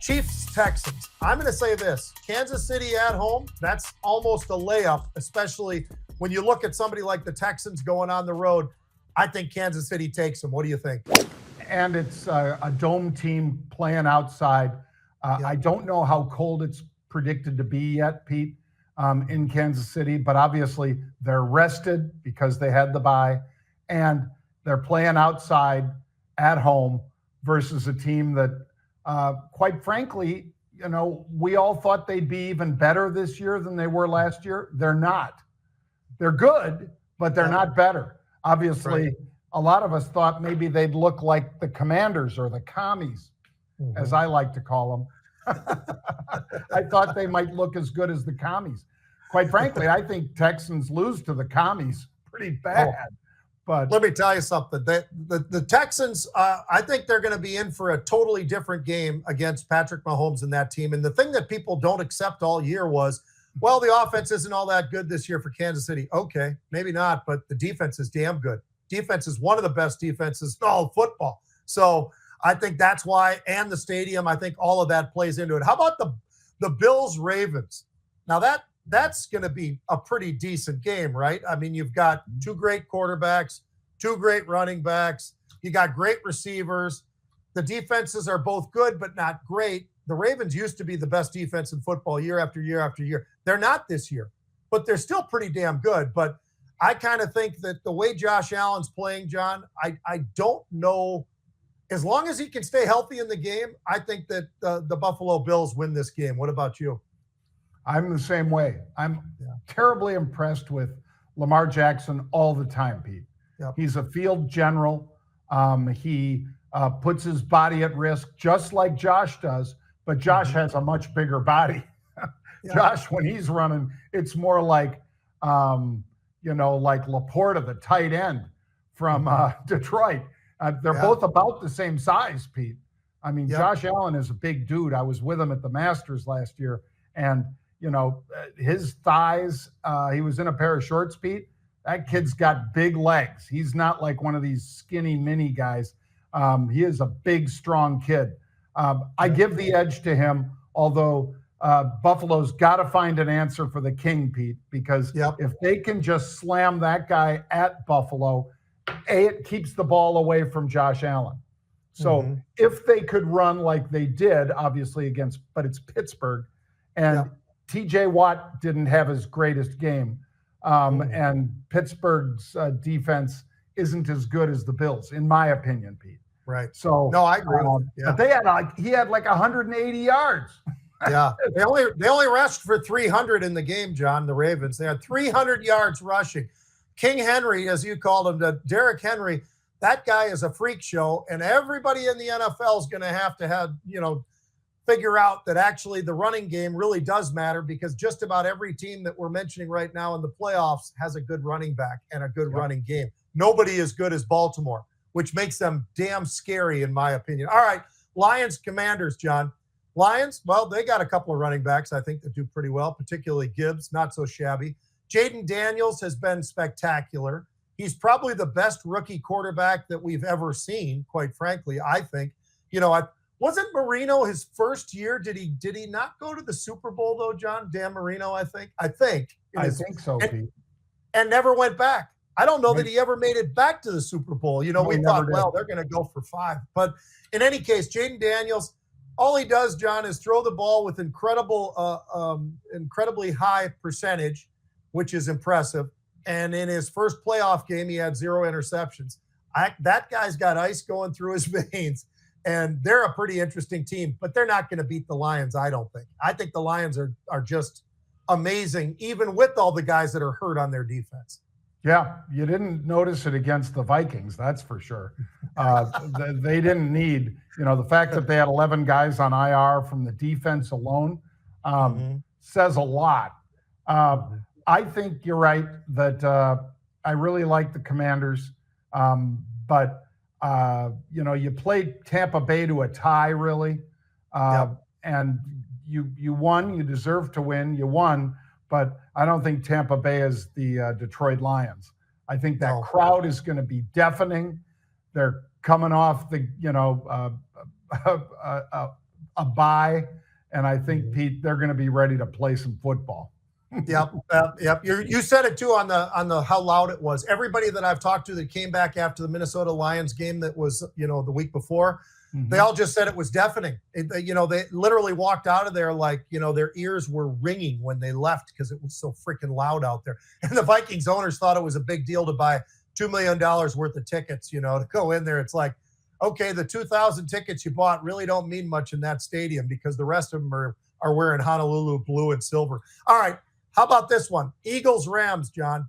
Chiefs, Texans. I'm going to say this. Kansas City at home, that's almost a layup, especially when you look at somebody like the Texans going on the road. I think Kansas City takes them. What do you think? And it's a dome team playing outside. I don't know how cold it's predicted to be yet, Pete, in Kansas City, but obviously they're rested because they had the bye, and they're playing outside at home versus a team that, quite frankly, we all thought they'd be even better this year than they were last year. They're not. They're good, but they're not better. Obviously, a lot of us thought maybe they'd look like the Commanders or the Commies, as I like to call them. I thought they might look as good as the Commies. Quite frankly, I think Texans lose to the Commies pretty bad. But let me tell you something. The Texans, I think they're going to be in for a totally different game against Patrick Mahomes and that team. And the thing that people don't accept all year was, well, the offense isn't all that good this year for Kansas City. Okay, maybe not, but the defense is damn good. Defense is one of the best defenses in all of football. So I think that's why, and the stadium, I think all of that plays into it. How about the Bills-Ravens? Now that's going to be a pretty decent game, right? I mean, you've got two great quarterbacks, two great running backs. You got great receivers. The defenses are both good, but not great. The Ravens used to be the best defense in football year after year after year. They're not this year, but they're still pretty damn good. But I kind of think that the way Josh Allen's playing, John, I don't know. As long as he can stay healthy in the game, I think that the Buffalo Bills win this game. What about you? I'm the same way. I'm terribly impressed with Lamar Jackson all the time, Pete. Yep. He's a field general. He puts his body at risk just like Josh does, but Josh has a much bigger body. Josh, when he's running, it's more like, like Laporta, the tight end from Detroit. They're both about the same size, Pete. I mean, Josh Allen is a big dude. I was with him at the Masters last year, and his thighs, he was in a pair of shorts, Pete. That kid's got big legs. He's not like one of these skinny mini guys. He is a big, strong kid. I give the edge to him, although Buffalo's got to find an answer for the king, Pete, because if they can just slam that guy at Buffalo, it keeps the ball away from Josh Allen. So if they could run like they did, obviously but it's Pittsburgh, and TJ Watt didn't have his greatest game. And Pittsburgh's defense isn't as good as the Bills, in my opinion, Pete. Right. So no, I agree. But he had like 180 yards. They only rushed for 300 in the game, John. The Ravens. They had 300 yards rushing. King Henry, as you called him, Derrick Henry. That guy is a freak show, and everybody in the NFL is going to have figure out that actually the running game really does matter, because just about every team that we're mentioning right now in the playoffs has a good running back and a good running game. Nobody as good as Baltimore, which makes them damn scary, in my opinion. All right, Lions, Commanders, John. Lions, well, they got a couple of running backs, I think, that do pretty well, particularly Gibbs, not so shabby. Jaden Daniels has been spectacular. He's probably the best rookie quarterback that we've ever seen, quite frankly, I think. Wasn't Marino his first year? Did he not go to the Super Bowl, though, John? Dan Marino, I think. I think so, Pete. And never went back. I don't know that he ever made it back to the Super Bowl. We thought, well, they're going to go for 5. But in any case, Jaden Daniels, all he does, John, is throw the ball with incredibly high percentage, which is impressive. And in his first playoff game, he had 0 interceptions. That guy's got ice going through his veins. And they're a pretty interesting team, but they're not going to beat the Lions, I don't think. I think the Lions are just amazing, even with all the guys that are hurt on their defense. Yeah, you didn't notice it against the Vikings, that's for sure. They didn't need, the fact that they had 11 guys on IR from the defense alone says a lot. I think you're right that I really like the Commanders, but you played Tampa Bay to a tie, really, and you won. You deserve to win. You won, but I don't think Tampa Bay is the Detroit Lions. I think that crowd is going to be deafening. They're coming off the a bye, and I think, Pete, they're going to be ready to play some football. Yep. You said it too on the how loud it was. Everybody that I've talked to that came back after the Minnesota Lions game that was, the week before, they all just said it was deafening. They literally walked out of there like, their ears were ringing when they left because it was so freaking loud out there. And the Vikings owners thought it was a big deal to buy $2 million worth of tickets, to go in there. It's like, okay, the 2,000 tickets you bought really don't mean much in that stadium because the rest of them are wearing Honolulu blue and silver. All right. How about this one? Eagles-Rams, John.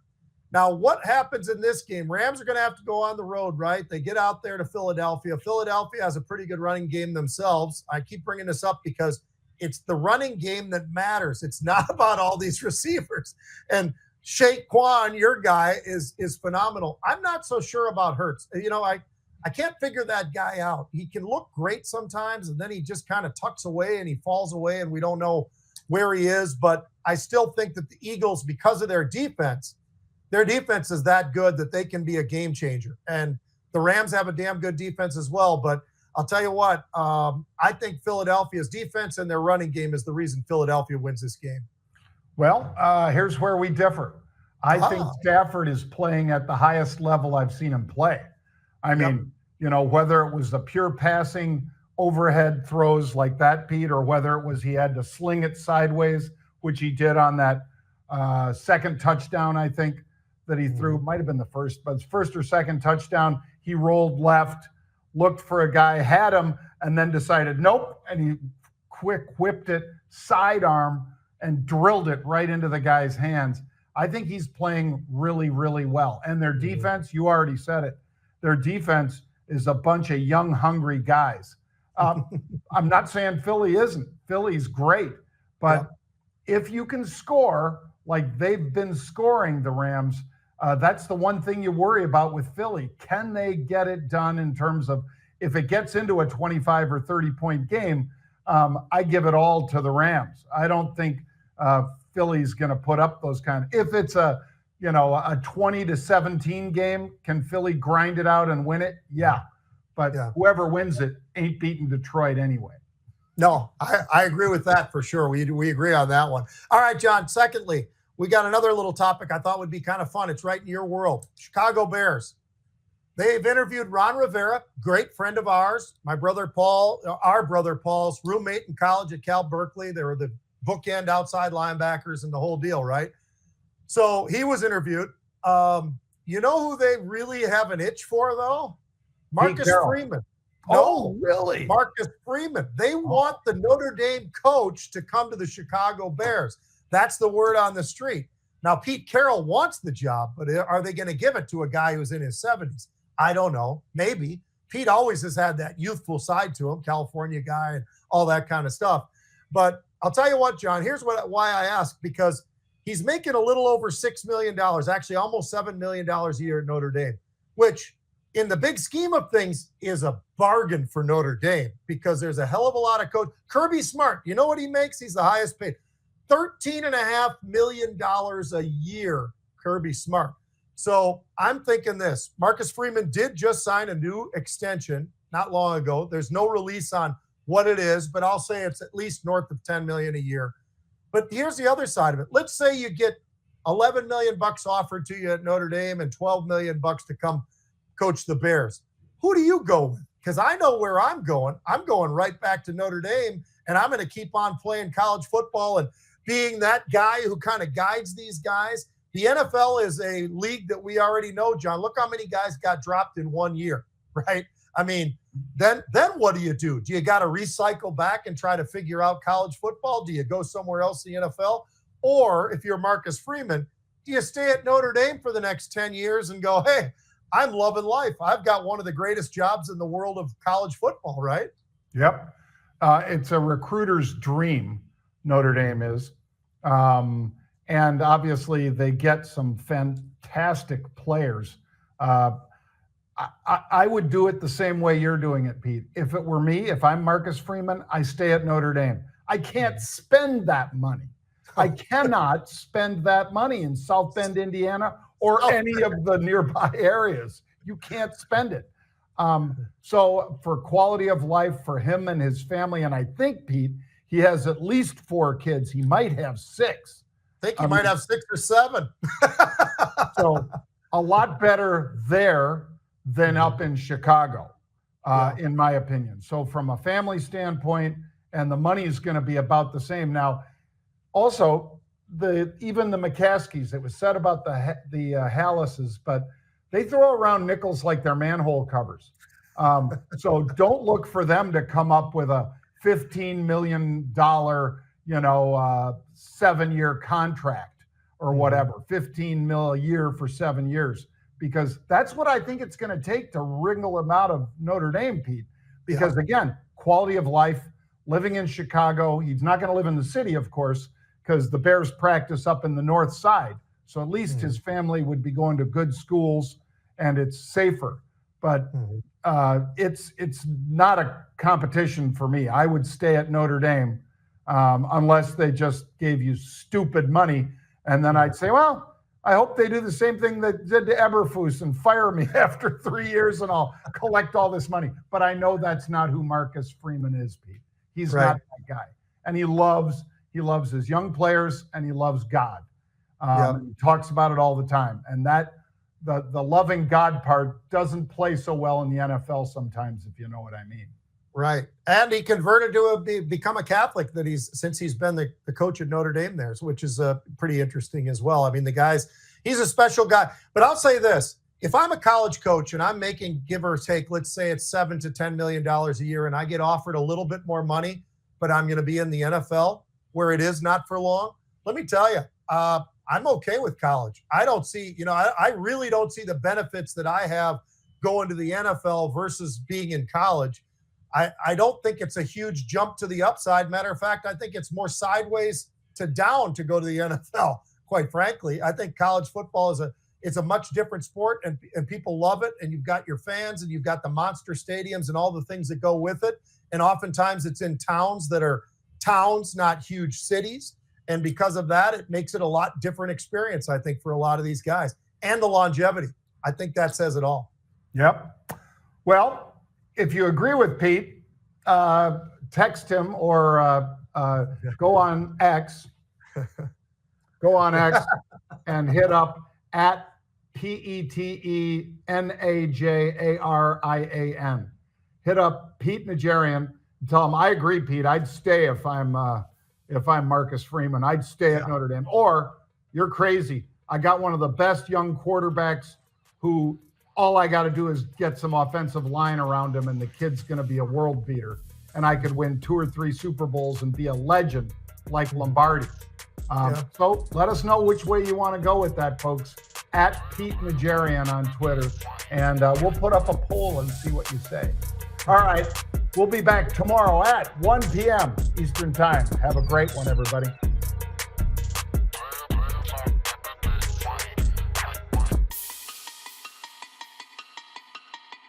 Now, what happens in this game? Rams are going to have to go on the road, right? They get out there to Philadelphia. Philadelphia has a pretty good running game themselves. I keep bringing this up because it's the running game that matters. It's not about all these receivers. And Shaquan, your guy, is phenomenal. I'm not so sure about Hurts. I can't figure that guy out. He can look great sometimes, and then he just kind of tucks away and he falls away, and we don't know where he is. But I still think that the Eagles, because of their defense is that good that they can be a game changer. And the Rams have a damn good defense as well. But I'll tell you what, I think Philadelphia's defense and their running game is the reason Philadelphia wins this game. Well, here's where we differ. I think Stafford is playing at the highest level I've seen him play. I mean, whether it was the pure passing overhead throws like that, Pete, or whether it was he had to sling it sideways, which he did on that second touchdown, I think, that he threw. Might have been the first, but first or second touchdown, he rolled left, looked for a guy, had him, and then decided, nope, and he quick whipped it sidearm and drilled it right into the guy's hands. I think he's playing really, really well. And their defense, you already said it, their defense is a bunch of young, hungry guys. I'm not saying Philly isn't. Philly's great. But if you can score like they've been scoring, the Rams, that's the one thing you worry about with Philly. Can they get it done in terms of if it gets into a 25 or 30-point game, I give it all to the Rams. I don't think Philly's going to put up those kind of – if it's a 20-17 game, can Philly grind it out and win it? Yeah. But whoever wins it ain't beating Detroit anyway. No, I agree with that for sure. We agree on that one. All right, John. Secondly, we got another little topic I thought would be kind of fun. It's right in your world. Chicago Bears. They've interviewed Ron Rivera, great friend of ours, my brother Paul, our brother Paul's roommate in college at Cal Berkeley. They were the bookend outside linebackers and the whole deal, right? So he was interviewed. You know who they really have an itch for, though? Marcus Freeman. Oh, really? Marcus Freeman. They want the Notre Dame coach to come to the Chicago Bears. That's the word on the street. Now, Pete Carroll wants the job, but are they going to give it to a guy who's in his 70s? I don't know. Maybe. Pete always has had that youthful side to him, California guy and all that kind of stuff. But I'll tell you what, John, here's why I ask, because he's making a little over $6 million, actually almost $7 million a year at Notre Dame, which in the big scheme of things is a bargain for Notre Dame because there's a hell of a lot of coach. Kirby Smart, you know what he makes? He's the highest paid. $13.5 million a year, Kirby Smart. So I'm thinking this. Marcus Freeman did just sign a new extension not long ago. There's no release on what it is, but I'll say it's at least north of $10 million a year. But here's the other side of it. Let's say you get $11 million offered to you at Notre Dame and $12 million to come coach the Bears. Who do you go with? Because I know where I'm going. I'm going right back to Notre Dame, and I'm going to keep on playing college football and being that guy who kind of guides these guys. The NFL is a league that we already know, John. Look how many guys got dropped in 1 year, right? I mean, then what do? Do you got to recycle back and try to figure out college football? Do you go somewhere else in the NFL? Or if you're Marcus Freeman, do you stay at Notre Dame for the next 10 years and go, hey, I'm loving life. I've got one of the greatest jobs in the world of college football, right? Yep. It's a recruiter's dream, Notre Dame is. And obviously they get some fantastic players. I would do it the same way you're doing it, Pete. If it were me, if I'm Marcus Freeman, I stay at Notre Dame. I can't spend that money. I cannot spend that money in South Bend, Indiana, or any of the nearby areas. You can't spend it. So for quality of life for him and his family, and I think, Pete, he has at least 4 kids. He might have 6. I think he might have 6 or 7. So a lot better there than up in Chicago, in my opinion. So from a family standpoint, and the money is going to be about the same. Now, also, even the McCaskies, it was said about the Hallises, but they throw around nickels like they're manhole covers. So don't look for them to come up with a $15 million, 7-year contract or whatever, 15 mil a year for 7 years, because that's what I think it's going to take to wriggle him out of Notre Dame, Pete. Because again, quality of life, living in Chicago. He's not going to live in the city, of course, because the Bears practice up in the north side. So at least his family would be going to good schools and it's safer. But it's not a competition for me. I would stay at Notre Dame unless they just gave you stupid money. And then I'd say, well, I hope they do the same thing that did to Eberflus and fire me after 3 years and I'll collect all this money. But I know that's not who Marcus Freeman is, Pete. He's not that guy. And he loves his young players and he loves God. He talks about it all the time. And that the loving God part doesn't play so well in the NFL sometimes, if you know what I mean. Right. And he converted to become a Catholic since he's been the coach at Notre Dame there, which is pretty interesting as well. I mean, he's a special guy. But I'll say this. If I'm a college coach and I'm making, give or take, let's say it's $7 to $10 million a year, and I get offered a little bit more money, but I'm going to be in the NFL where it is not for long, let me tell you, I'm okay with college. I don't see, I really don't see the benefits that I have going to the NFL versus being in college. I don't think it's a huge jump to the upside. Matter of fact, I think it's more sideways to down to go to the NFL, quite frankly. I think college football it's a much different sport, and people love it, and you've got your fans, and you've got the monster stadiums and all the things that go with it. And oftentimes it's in towns that are towns, not huge cities. And because of that, it makes it a lot different experience, I think, for a lot of these guys. And the longevity. I think that says it all. Yep. Well, if you agree with Pete, text him or go on X. Go on X and hit up at PETENAJARIAN. Hit up Pete NAJARIAN and tell him, I agree, Pete. I'd stay if I'm Marcus Freeman. I'd stay at Notre Dame. Or you're crazy. I got one of the best young quarterbacks who all I got to do is get some offensive line around him, and the kid's going to be a world beater. And I could win 2 or 3 Super Bowls and be a legend like Lombardi. So let us know which way you want to go with that, folks. At Pete NAJARIAN on Twitter. And we'll put up a poll and see what you say. All right. We'll be back tomorrow at 1 p.m. Eastern Time. Have a great one, everybody.